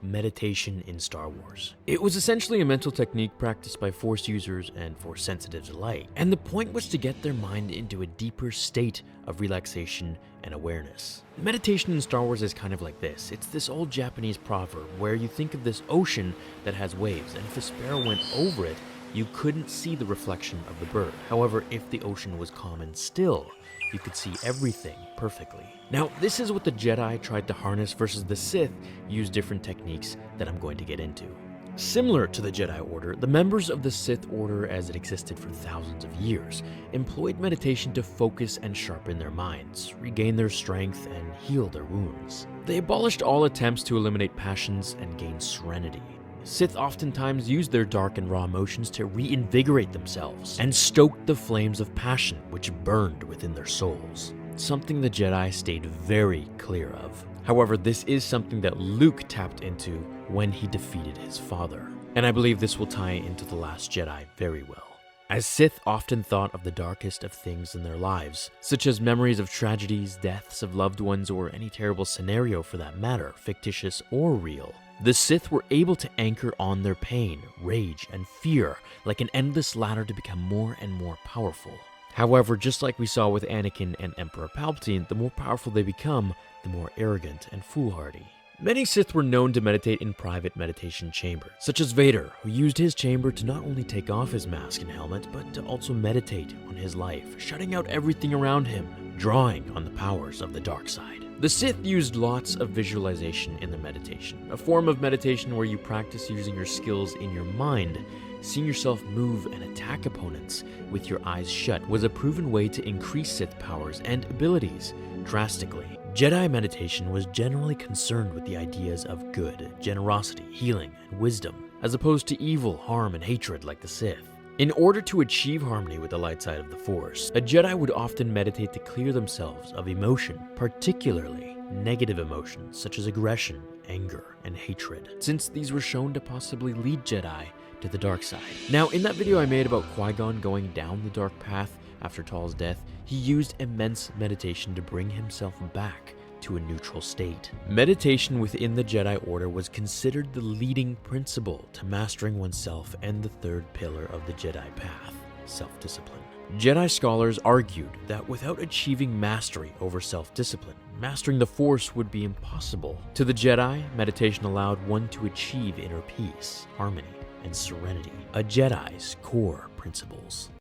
meditation in Star Wars. It was essentially a mental technique practiced by Force users and Force sensitives alike, and the point was to get their mind into a deeper state of relaxation and awareness. Meditation in Star Wars is kind of like this. It's this old Japanese proverb where you think of this ocean that has waves, and if a sparrow went over it, you couldn't see the reflection of the bird. However, if the ocean was calm and still, you could see everything perfectly. Now, this is what the Jedi tried to harness versus the Sith used different techniques that I'm going to get into. Similar to the Jedi Order, the members of the Sith Order as it existed for thousands of years employed meditation to focus and sharpen their minds, regain their strength, and heal their wounds. They abolished all attempts to eliminate passions and gain serenity. Sith oftentimes used their dark and raw emotions to reinvigorate themselves and stoke the flames of passion which burned within their souls, something the Jedi stayed very clear of. However, this is something that Luke tapped into when he defeated his father, and I believe this will tie into The Last Jedi very well. As Sith often thought of the darkest of things in their lives, such as memories of tragedies, deaths of loved ones, or any terrible scenario for that matter, fictitious or real, the Sith were able to anchor on their pain, rage, and fear like an endless ladder to become more and more powerful. However, just like we saw with Anakin and Emperor Palpatine, the more powerful they become, the more arrogant and foolhardy. Many Sith were known to meditate in private meditation chambers, such as Vader, who used his chamber to not only take off his mask and helmet, but to also meditate on his life, shutting out everything around him, drawing on the powers of the dark side. The Sith used lots of visualization in their meditation, a form of meditation where you practice using your skills in your mind. Seeing yourself move and attack opponents with your eyes shut was a proven way to increase Sith powers and abilities drastically. Jedi meditation was generally concerned with the ideas of good, generosity, healing, and wisdom, as opposed to evil, harm, and hatred like the Sith. In order to achieve harmony with the light side of the Force, a Jedi would often meditate to clear themselves of emotion, particularly negative emotions such as aggression, anger, and hatred, since these were shown to possibly lead Jedi to the dark side. Now, in that video I made about Qui-Gon going down the dark path after Tal's death, he used immense meditation to bring himself back to a neutral state. Meditation within the Jedi Order was considered the leading principle to mastering oneself and the third pillar of the Jedi path, self-discipline. Jedi scholars argued that without achieving mastery over self-discipline, mastering the Force would be impossible. To the Jedi, meditation allowed one to achieve inner peace, harmony, and serenity, a Jedi's core principles.